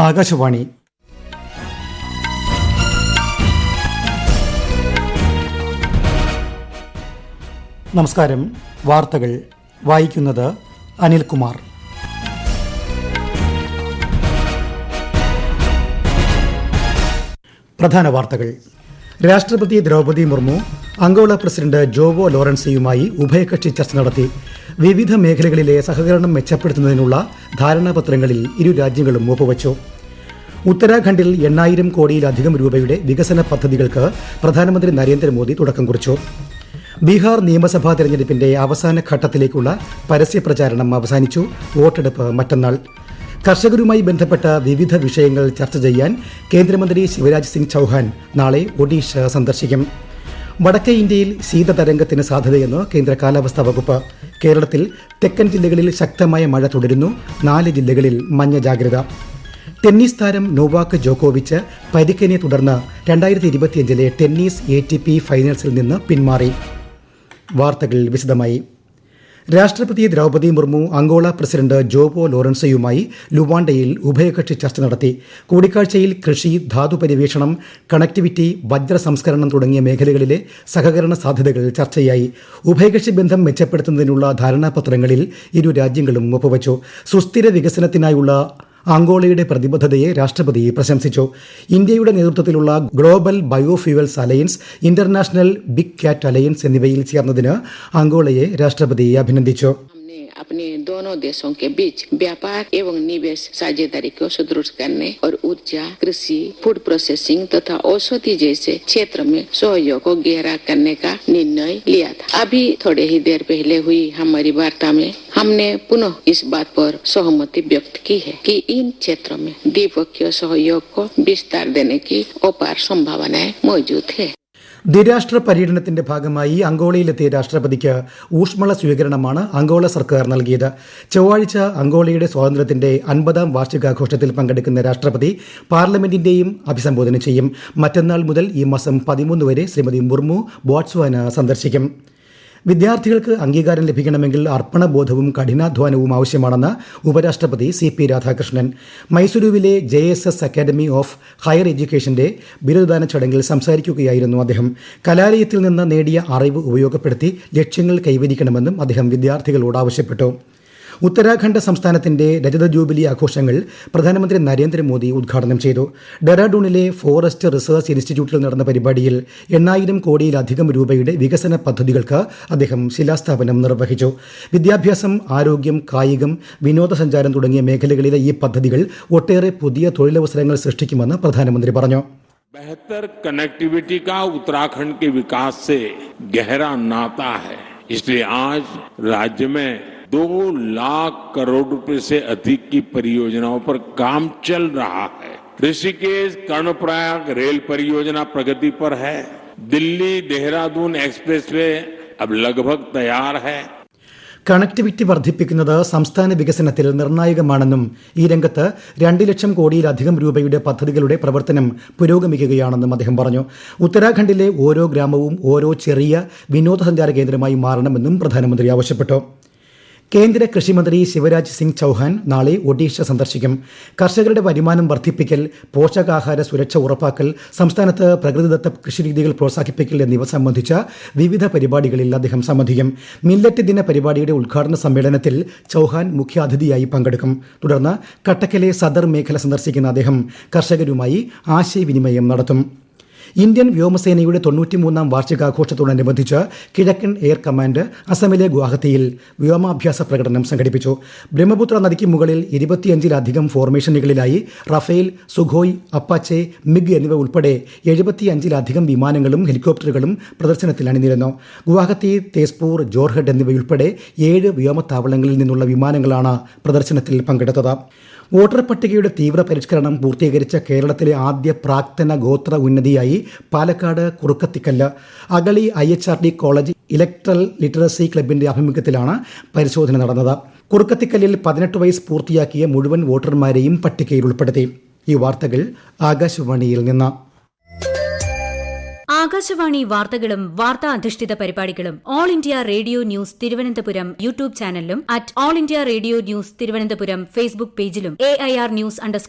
ആകാശവാണി. നമസ്കാരം. വാർത്തകൾ വായിക്കുന്നത് അനിൽകുമാർ. പ്രധാന വാർത്തകൾ. രാഷ്ട്രപതി ദ്രൗപദി മുർമു അംഗോള പ്രസിഡന്റ് ജോവോ ലോറൻസിയുമായി ഉഭയകക്ഷി ചർച്ച നടത്തി. വിവിധ മേഖലകളിലെ സഹകരണം മെച്ചപ്പെടുത്തുന്നതിനുള്ള ധാരണാപത്രങ്ങളിൽ ഇരു രാജ്യങ്ങളും ഒപ്പുവച്ചു. ഉത്തരാഖണ്ഡിൽ 8,000 കോടിയിലധികം രൂപയുടെ വികസന പദ്ധതികൾക്ക് പ്രധാനമന്ത്രി നരേന്ദ്രമോദി തുടക്കം കുറിച്ചു. ബീഹാർ നിയമസഭാ തെരഞ്ഞെടുപ്പിന്റെ അവസാന ഘട്ടത്തിലേക്കുള്ള പരസ്യപ്രചാരണം അവസാനിച്ചു. വോട്ടെടുപ്പ് മറ്റന്നാൾ. കർഷകരുമായി ബന്ധപ്പെട്ട വിവിധ വിഷയങ്ങൾ ചർച്ച ചെയ്യാൻ കേന്ദ്രമന്ത്രി ശിവരാജ് സിംഗ് ചൌഹാൻ നാളെ ഒഡീഷ സന്ദർശിക്കും. വടക്കേ ഇന്ത്യയിൽ ശീതതരംഗത്തിന് സാധ്യതയെന്ന് കേന്ദ്ര കാലാവസ്ഥാ വകുപ്പ്. കേരളത്തിൽ തെക്കൻ ജില്ലകളിൽ ശക്തമായ മഴ തുടരുന്നു. 4 ജില്ലകളിൽ മഞ്ഞ ജാഗ്രത. ടെന്നീസ് താരം നൊവാക് ജോക്കോവിച്ച് പരിക്കിനെ തുടർന്ന് 2025 ടെന്നീസ് ATP ഫൈനൽസിൽ നിന്ന് പിന്മാറി. വാർത്തകൾ വിശദമായി. രാഷ്ട്രപതി ദ്രൗപദി മുർമു അംഗോള പ്രസിഡന്റ് ജോവോ ലോറൻസയുമായി ലുവാണ്ടയിൽ ഉഭയകക്ഷി ചർച്ച നടത്തി. കൂടിക്കാഴ്ചയിൽ കൃഷി, ധാതുപര്യവേഷണം, കണക്ടിവിറ്റി, വജ്ര സംസ്കരണം തുടങ്ങിയ മേഖലകളിലെ സഹകരണ സാധ്യതകൾ ചർച്ചയായി. ഉഭയകക്ഷി ബന്ധം മെച്ചപ്പെടുത്തുന്നതിനുള്ള ധാരണാപത്രങ്ങളിൽ ഇരു രാജ്യങ്ങളും ഒപ്പുവച്ചു. സുസ്ഥിര വികസനത്തിനായുള്ള അംഗോളയുടെ പ്രതിബദ്ധതയെ രാഷ്ട്രപതി പ്രശംസിച്ചു. ഇന്ത്യയുടെ നേതൃത്വത്തിലുള്ള Global Biofuels Alliance, International Big Cat Alliance എന്നിവയിൽ ചേർന്നതിന് അംഗോളയെ രാഷ്ട്രപതി അഭിനന്ദിച്ചു. अपने दोनों देशों के बीच व्यापार एवं निवेश साझेदारी को सुदृढ़ करने और ऊर्जा, कृषि, फूड प्रोसेसिंग तथा औषधि जैसे क्षेत्र में सहयोग को गहरा करने का निर्णय लिया था. अभी थोड़े ही देर पहले हुई हमारी वार्ता में हमने पुनः इस बात पर सहमति व्यक्त की है कि इन क्षेत्रों में द्विपक्षीय सहयोग को विस्तार देने की अपार संभावनाएं मौजूद है. ദ്വിരാഷ്ട്ര പര്യടനത്തിന്റെ ഭാഗമായി അംഗോളയിലെത്തിയ രാഷ്ട്രപതിക്ക് ഊഷ്മള സ്വീകരണമാണ് അംഗോള സർക്കാർ നൽകിയത്. ചൊവ്വാഴ്ച അംഗോളയുടെ സ്വാതന്ത്ര്യത്തിന്റെ 50ാം വാർഷികാഘോഷത്തിൽ പങ്കെടുക്കുന്ന രാഷ്ട്രപതി പാർലമെന്റിന്റെയും അഭിസംബോധന ചെയ്യും. മറ്റന്നാൾ മുതൽ ഈ മാസം 13 വരെ ശ്രീമതി മുർമു ബോട്സ്വാന സന്ദർശിക്കും. വിദ്യാർത്ഥികൾക്ക് അംഗീകാരം ലഭിക്കണമെങ്കിൽ അർപ്പണബോധവും കഠിനാധ്വാനവും ആവശ്യമാണെന്ന് ഉപരാഷ്ട്രപതി CP രാധാകൃഷ്ണൻ. മൈസൂരുവിലെ JSS അക്കാദമി ഓഫ് ഹയർ എഡ്യൂക്കേഷന്റെ ബിരുദദാന ചടങ്ങിൽ സംസാരിക്കുകയായിരുന്നു അദ്ദേഹം. കലാലയത്തിൽ നിന്ന് നേടിയ അറിവ് ഉപയോഗപ്പെടുത്തി ലക്ഷ്യങ്ങൾ കൈവരിക്കണമെന്നും അദ്ദേഹം വിദ്യാർത്ഥികളോട് ആവശ്യപ്പെട്ടു. ഉത്തരാഖണ്ഡ് സംസ്ഥാനത്തിന്റെ രജത ജൂബിലി ആഘോഷങ്ങൾ പ്രധാനമന്ത്രി നരേന്ദ്രമോദി ഉദ്ഘാടനം ചെയ്തു. ഡെറാഡൂണിലെ ഫോറസ്റ്റ് റിസർച്ച് ഇൻസ്റ്റിറ്റ്യൂട്ടിൽ നടന്ന പരിപാടിയിൽ 8,000 കോടിയിലധികം രൂപയുടെ വികസന പദ്ധതികൾക്ക് അദ്ദേഹം ശിലാസ്ഥാപനം നിർവഹിച്ചു. വിദ്യാഭ്യാസം, ആരോഗ്യം, കായികം, വിനോദസഞ്ചാരം തുടങ്ങിയ മേഖലകളിലെ ഈ പദ്ധതികൾ ഒട്ടേറെ പുതിയ തൊഴിലവസരങ്ങൾ സൃഷ്ടിക്കുമെന്ന് പ്രധാനമന്ത്രി പറഞ്ഞു. बेहतर कनेक्टिविटी का उत्तराखंड के विकास से गहरा नाता है. इसलिए आज राज्य में 2 लाख करोड़ रुपए से अधिक की परियोजनाओं पर काम चल रहा है. ऋषिकेश कर्णप्रयाग रेल परियोजना प्रगति पर है. दिल्ली देहरादून एक्सप्रेसवे अब लगभग तैयार है. കണക്ടിവിറ്റി വർദ്ധിപ്പിക്കുന്നത് സംസ്ഥാന വികസനത്തിൽ നിർണായകമാണെന്നും ഈ രംഗത്ത് 2 ലക്ഷം കോടിയിലധികം രൂപയുടെ പദ്ധതികളുടെ പ്രവർത്തനം പുരോഗമിക്കുകയാണെന്നും അദ്ദേഹം പറഞ്ഞു. ഉത്തരാഖണ്ഡിലെ ഓരോ ഗ്രാമവും ഓരോ ചെറിയ വിനോദസഞ്ചാര കേന്ദ്രമായി മാറണമെന്നും പ്രധാനമന്ത്രി ആവശ്യപ്പെട്ടു. കേന്ദ്ര കൃഷിമന്ത്രി ശിവരാജ് സിംഗ് ചൌഹാൻ നാളെ ഒഡീഷ സന്ദർശിക്കും. കർഷകരുടെ വരുമാനം വർദ്ധിപ്പിക്കൽ, പോഷകാഹാര സുരക്ഷ ഉറപ്പാക്കൽ, സംസ്ഥാനത്ത് പ്രകൃതിദത്ത കൃഷിരീതികൾ പ്രോത്സാഹിപ്പിക്കൽ എന്നിവ സംബന്ധിച്ച വിവിധ പരിപാടികളിൽ അദ്ദേഹം സംബന്ധിക്കും. മില്ലറ്റ് ദിന പരിപാടിയുടെ ഉദ്ഘാടന സമ്മേളനത്തിൽ ചൌഹാൻ മുഖ്യാതിഥിയായി പങ്കെടുക്കും. തുടർന്ന് കട്ടക്കിലെ സദർ മേഖല സന്ദർശിക്കുന്ന അദ്ദേഹം കർഷകരുമായി ആശയവിനിമയം നടത്തും. ഇന്ത്യൻ വ്യോമസേനയുടെ 93ാം വാർഷികാഘോഷത്തോടനുബന്ധിച്ച് കിഴക്കൻ എയർ കമാൻഡ് അസമിലെ ഗുവാഹത്തിയിൽ വ്യോമാഭ്യാസ പ്രകടനം സംഘടിപ്പിച്ചു. ബ്രഹ്മപുത്ര നദിക്ക് മുകളിൽ 25-ലധികം ഫോർമേഷനുകളിലായി റഫേൽ, സുഖോയ്, അപ്പാച്ചെ, മിഗ് എന്നിവ ഉൾപ്പെടെ 75-ലധികം വിമാനങ്ങളും ഹെലികോപ്റ്ററുകളും പ്രദർശനത്തിൽ അണിനിരന്നു. ഗുവാഹത്തി, തേസ്പൂർ, ജോർഹട്ട് എന്നിവയുൾപ്പെടെ 7 വ്യോമത്താവളങ്ങളിൽ നിന്നുള്ള വിമാനങ്ങളാണ് പ്രദർശനത്തിൽ പങ്കെടുത്തത്. വോട്ടർ പട്ടികയുടെ തീവ്ര പരിഷ്കരണം പൂർത്തീകരിച്ച കേരളത്തിലെ ആദ്യ പ്രാക്തന ഗോത്ര ഉന്നതിയായി Palakkad Kurukkathikkallu Agali IHRD college electoral literacy ക്ലബിന്റെ ആഭിമുഖ്യത്തിലാണ് പരിശോധന നടന്നത്. കുറുക്കത്തിക്കല്ലിൽ 18 വയസ്സ് പൂർത്തിയാക്കിയ മുഴുവൻ വോട്ടർമാരെയും പട്ടികയിൽ ഉൾപ്പെടുത്തി. ഈ വാർത്തകൾ ആകാശവാണിയിൽ നിന്ന്. ആകാശവാണി വാർത്തകളും വാർത്താ അധിഷ്ഠിത പരിപാടികളും all India radio news Thiruvananthapuram YouTube ചാനലിലും all India radio news Thiruvananthapuram Facebook പേജിലും AIR News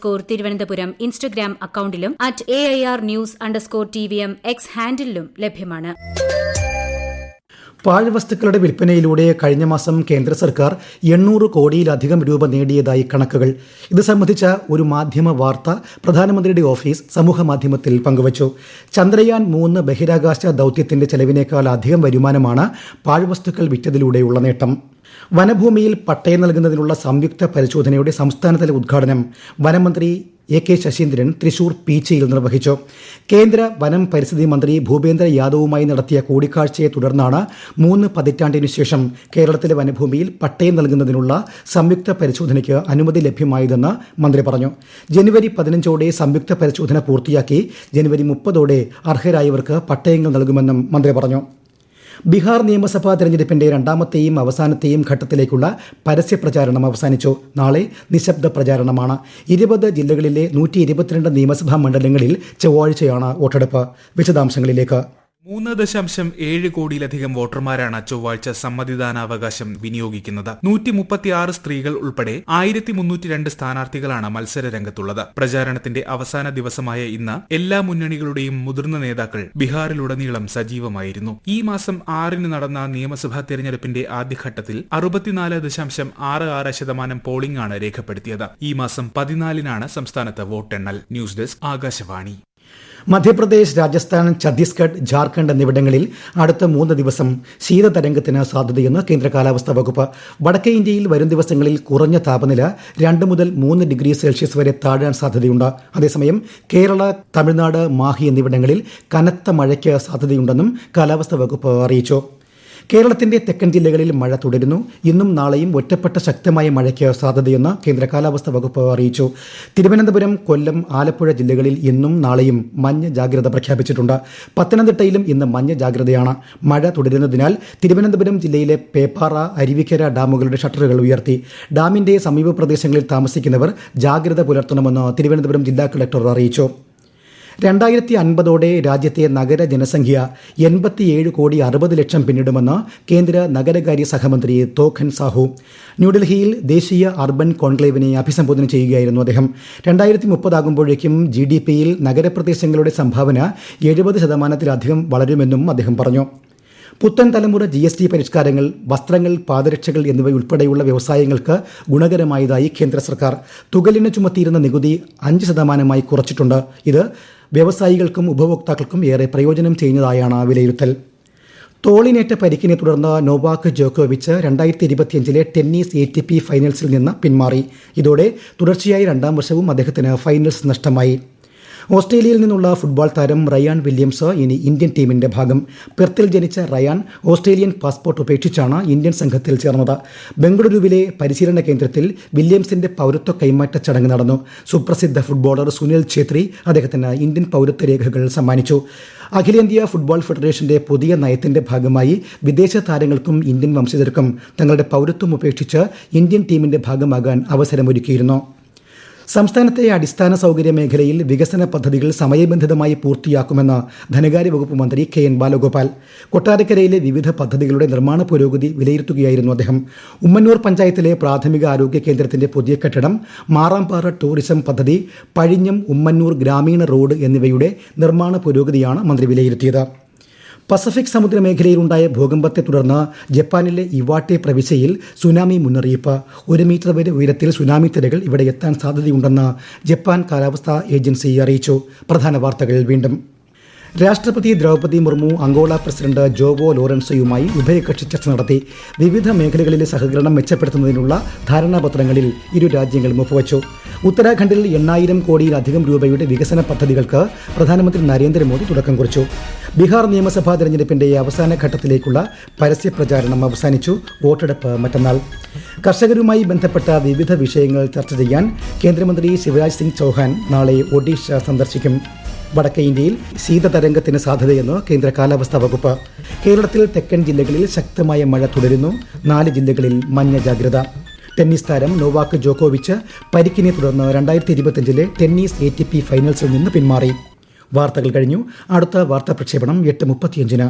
തിരുവനന്തപുരം ഇൻസ്റ്റഗ്രാം അക്കൌണ്ടിലും AIR News TVM X ഹാൻഡിലും ലഭ്യമാണ്. പാഴ്വസ്തുക്കളുടെ വിൽപ്പനയിലൂടെ കഴിഞ്ഞ മാസം കേന്ദ്ര സർക്കാർ 800 കോടിയിലധികം രൂപ നേടിയതായി കണക്കുകൾ. ഇത് സംബന്ധിച്ച ഒരു മാധ്യമ വാർത്ത പ്രധാനമന്ത്രിയുടെ ഓഫീസ് സമൂഹമാധ്യമത്തിൽ പങ്കുവച്ചു. ചന്ദ്രയാൻ 3 ബഹിരാകാശ ദൌത്യത്തിന്റെ ചെലവിനേക്കാൾ അധികം വരുമാനമാണ് പാഴ്വസ്തുക്കൾ വിറ്റതിലൂടെയുള്ള നേട്ടം. വനഭൂമിയിൽ പട്ടയം നൽകുന്നതിനുള്ള സംയുക്ത പരിശോധനയുടെ സംസ്ഥാനതല ഉദ്ഘാടനം വനമന്ത്രി AK ശശീന്ദ്രൻ തൃശൂർ പീച്ചിയിൽ നിർവഹിച്ചു. കേന്ദ്ര വനം പരിസ്ഥിതി മന്ത്രി ഭൂപേന്ദ്ര യാദവുമായി നടത്തിയ കൂടിക്കാഴ്ചയെ തുടർന്നാണ് 3 പതിറ്റാണ്ടിനു ശേഷം കേരളത്തിലെ വനഭൂമിയിൽ പട്ടയം നൽകുന്നതിനുള്ള സംയുക്ത പരിശോധനയ്ക്ക് അനുമതി ലഭ്യമായതെന്ന് മന്ത്രി പറഞ്ഞു. ജനുവരി 15ഓടെ സംയുക്ത പരിശോധന പൂർത്തിയാക്കി ജനുവരി 30ഓടെ അർഹരായവർക്ക് പട്ടയങ്ങൾ നൽകുമെന്നും മന്ത്രി പറഞ്ഞു. ബീഹാർ നിയമസഭാ തെരഞ്ഞെടുപ്പിന്റെ രണ്ടാമത്തെയും അവസാനത്തെയും ഘട്ടത്തിലേക്കുള്ള പരസ്യപ്രചാരണം അവസാനിച്ചു. നാളെ നിശബ്ദ പ്രചാരണമാണ്. 20 ജില്ലകളിലെ 122 നിയമസഭാ മണ്ഡലങ്ങളിൽ ചൊവ്വാഴ്ചയാണ് വോട്ടെടുപ്പ്. വിശദാംശങ്ങളിലേക്ക്. 3.7 കോടിയിലധികം വോട്ടർമാരാണ് ചൊവ്വാഴ്ച സമ്മതിദാനാവകാശം വിനിയോഗിക്കുന്നത്. 136 സ്ത്രീകൾ ഉൾപ്പെടെ 1302 സ്ഥാനാർത്ഥികളാണ് മത്സര രംഗത്തുള്ളത്. പ്രചാരണത്തിന്റെ അവസാന ദിവസമായ ഇന്ന് എല്ലാ മുന്നണികളുടെയും മുതിർന്ന നേതാക്കൾ ബീഹാറിലുടനീളം സജീവമായിരുന്നു. ഈ മാസം 6 നടന്ന നിയമസഭാ തെരഞ്ഞെടുപ്പിന്റെ ആദ്യഘട്ടത്തിൽ 64.66% പോളിംഗ് ആണ് രേഖപ്പെടുത്തിയത്. ഈ മാസം 14 സംസ്ഥാനത്ത് വോട്ടെണ്ണൽ. News desk Akashvani. മധ്യപ്രദേശ്, രാജസ്ഥാൻ, ഛത്തീസ്ഗഡ്, ജാർഖണ്ഡ് എന്നിവിടങ്ങളിൽ അടുത്ത 3 ദിവസം ശീതതരംഗത്തിന് സാധ്യതയെന്ന് കേന്ദ്ര കാലാവസ്ഥാ വകുപ്പ്. വടക്കേ ഇന്ത്യയിൽ വരും ദിവസങ്ങളിൽ കുറഞ്ഞ താപനില 2 മുതൽ 3 ഡിഗ്രി സെൽഷ്യസ് വരെ താഴാൻ സാധ്യതയുണ്ട്. അതേസമയം കേരള, തമിഴ്നാട്, മാഹി എന്നിവിടങ്ങളിൽ കനത്ത മഴയ്ക്ക് സാധ്യതയുണ്ടെന്നും കാലാവസ്ഥാ വകുപ്പ് അറിയിച്ചു. കേരളത്തിന്റെ തെക്കൻ ജില്ലകളിൽ മഴ തുടരുന്നു. ഇന്നും നാളെയും ഒറ്റപ്പെട്ട ശക്തമായ മഴയ്ക്ക് സാധ്യതയെന്ന് കേന്ദ്ര കാലാവസ്ഥാ വകുപ്പ് അറിയിച്ചു. തിരുവനന്തപുരം, കൊല്ലം, ആലപ്പുഴ ജില്ലകളിൽ ഇന്നും നാളെയും മഞ്ഞ ജാഗ്രത പ്രഖ്യാപിച്ചിട്ടുണ്ട്. പത്തനംതിട്ടയിലും ഇന്ന് മഞ്ഞ ജാഗ്രതയാണ്. മഴ തുടരുന്നതിനാൽ തിരുവനന്തപുരം ജില്ലയിലെ പേപ്പാറ, അരുവിക്കര ഡാമുകളുടെ ഷട്ടറുകൾ ഉയർത്തി. ഡാമിന്റെ സമീപ പ്രദേശങ്ങളിൽ താമസിക്കുന്നവർ ജാഗ്രത പുലർത്തണമെന്ന് തിരുവനന്തപുരം ജില്ലാ കളക്ടർ അറിയിച്ചു. 2050ഓടെ രാജ്യത്തെ നഗര ജനസംഖ്യ 87 കോടി 60 ലക്ഷം പിന്നിടുമെന്ന് കേന്ദ്ര നഗരകാര്യ സഹമന്ത്രി തോഖൻ സാഹു ന്യൂഡൽഹിയിൽ ദേശീയ അർബൻ കോൺക്ലേവിനെ അഭിസംബോധന ചെയ്യുകയായിരുന്നു അദ്ദേഹം. 2030 ആകുമ്പോഴേക്കും GDPയിൽ നഗരപ്രദേശങ്ങളുടെ സംഭാവന 70% വളരുമെന്നും അദ്ദേഹം പറഞ്ഞു. പുത്തൻ തലമുറ GST പരിഷ്കാരങ്ങൾ വസ്ത്രങ്ങൾ, പാദരക്ഷകൾ എന്നിവയുൾപ്പെടെയുള്ള വ്യവസായങ്ങൾക്ക് ഗുണകരമായതായി കേന്ദ്ര സർക്കാർ. തുകലിന് ചുമത്തിയിരുന്ന നികുതി 5% കുറച്ചിട്ടുണ്ട്. ഇത് വ്യവസായികൾക്കും ഉപഭോക്താക്കൾക്കും ഏറെ പ്രയോജനം ചെയ്യുന്നതായാണ് വിലയിരുത്തൽ. തോളിനേറ്റ പരിക്കിനെ തുടർന്ന് നോവാക് ജോക്കോവിച്ച് 2025 ടെന്നീസ് ATP ഫൈനൽസിൽ നിന്ന് പിന്മാറി. ഇതോടെ തുടർച്ചയായി 2ാം വർഷവും അദ്ദേഹത്തിന് ഫൈനൽസ് നഷ്ടമായി. ഓസ്ട്രേലിയയിൽ നിന്നുള്ള ഫുട്ബോൾ താരം റയാൻ വില്യംസ് ഇനി ഇന്ത്യൻ ടീമിന്റെ ഭാഗം. പെർത്തിൽ ജനിച്ച റയാൻ ഓസ്ട്രേലിയൻ പാസ്പോർട്ട് ഉപേക്ഷിച്ചാണ് ഇന്ത്യൻ സംഘത്തിൽ ചേർന്നത്. ബംഗളൂരുവിലെ പരിശീലന കേന്ദ്രത്തിൽ വില്യംസിന്റെ പൗരത്വ കൈമാറ്റ ചടങ്ങ് നടന്നു. സുപ്രസിദ്ധ ഫുട്ബോളർ സുനിൽ ഛേത്രി അദ്ദേഹത്തിന് ഇന്ത്യൻ പൗരത്വ രേഖകൾ സമ്മാനിച്ചു. അഖിലേന്ത്യാ ഫുട്ബോൾ ഫെഡറേഷന്റെ പുതിയ നയത്തിന്റെ ഭാഗമായി വിദേശ താരങ്ങൾക്കും ഇന്ത്യൻ വംശജർക്കും തങ്ങളുടെ പൗരത്വം ഉപേക്ഷിച്ച് ഇന്ത്യൻ ടീമിന്റെ ഭാഗമാകാൻ അവസരമൊരുക്കിയിരുന്നു. സംസ്ഥാനത്തെ അടിസ്ഥാന സൗകര്യ മേഖലയിൽ വികസന പദ്ധതികൾ സമയബന്ധിതമായി പൂർത്തിയാക്കുമെന്ന് ധനകാര്യ വകുപ്പ് മന്ത്രി KN ബാലഗോപാൽ. കൊട്ടാരക്കരയിലെ വിവിധ പദ്ധതികളുടെ നിർമ്മാണ പുരോഗതി വിലയിരുത്തുകയായിരുന്നു അദ്ദേഹം. ഉമ്മന്നൂർ പഞ്ചായത്തിലെ പ്രാഥമിക ആരോഗ്യ കേന്ദ്രത്തിന്റെ പുതിയ കെട്ടിടം, മാറാമ്പാറ ടൂറിസം പദ്ധതി, പഴിഞ്ഞം ഉമ്മന്നൂർ ഗ്രാമീണ റോഡ് എന്നിവയുടെ നിർമ്മാണ പുരോഗതിയാണ് മന്ത്രി വിലയിരുത്തിയത്. പസഫിക് സമുദ്രമേഖലയിലുണ്ടായ ഭൂകമ്പത്തെ തുടർന്ന് ജപ്പാനിലെ ഇവാട്ടെ പ്രവിശ്യയിൽ സുനാമി മുന്നറിയിപ്പ്. 1 മീറ്റർ വരെ ഉയരത്തിൽ സുനാമി തിരകൾ ഇവിടെ എത്താൻ സാധ്യതയുണ്ടെന്ന് ജപ്പാൻ കാലാവസ്ഥാ ഏജൻസി അറിയിച്ചു. പ്രധാന വാർത്തകൾ വീണ്ടും. രാഷ്ട്രപതി ദ്രൗപദി മുർമു അംഗോള പ്രസിഡന്റ് ജോവോ ലോറൻസോയുമായി ഉഭയകക്ഷി ചർച്ച നടത്തി. വിവിധ മേഖലകളിലെ സഹകരണം മെച്ചപ്പെടുത്തുന്നതിനുള്ള ധാരണാപത്രങ്ങളിൽ ഇരു രാജ്യങ്ങളും ഒപ്പുവച്ചു. ഉത്തരാഖണ്ഡിൽ 8000 കോടിയിലധികം രൂപയുടെ വികസന പദ്ധതികൾക്ക് പ്രധാനമന്ത്രി നരേന്ദ്രമോദി തുടക്കം കുറിച്ചു. ബീഹാർ നിയമസഭാ തെരഞ്ഞെടുപ്പിന്റെ അവസാന ഘട്ടത്തിലേക്കുള്ള പരസ്യപ്രചാരണം അവസാനിച്ചു. വോട്ടെടുപ്പ് മറ്റന്നാൾ. കർഷകരുമായി ബന്ധപ്പെട്ട വിവിധ വിഷയങ്ങൾ ചർച്ച ചെയ്യാൻ കേന്ദ്രമന്ത്രി ശിവരാജ് സിംഗ് ചൌഹാൻ നാളെ ഒഡീഷ സന്ദർശിക്കും. വടക്കേ ഇന്ത്യയിൽ ശീതതരംഗത്തിന് സാധ്യതയെന്ന് കേന്ദ്ര കാലാവസ്ഥാ വകുപ്പ്. കേരളത്തിൽ തെക്കൻ ജില്ലകളിൽ ശക്തമായ മഴ തുടരുന്നു. 4 ജില്ലകളിൽ മഞ്ഞ ജാഗ്രത. ടെന്നീസ് താരം നോവാക് ജോക്കോവിച്ച് പരിക്കിനെ തുടർന്ന് 2025 ടെന്നീസ് ATP ഫൈനൽസിൽ നിന്ന് പിന്മാറി. വാർത്തകൾ കഴിഞ്ഞു. അടുത്ത വാർത്താ പ്രക്ഷേപണം 8:35.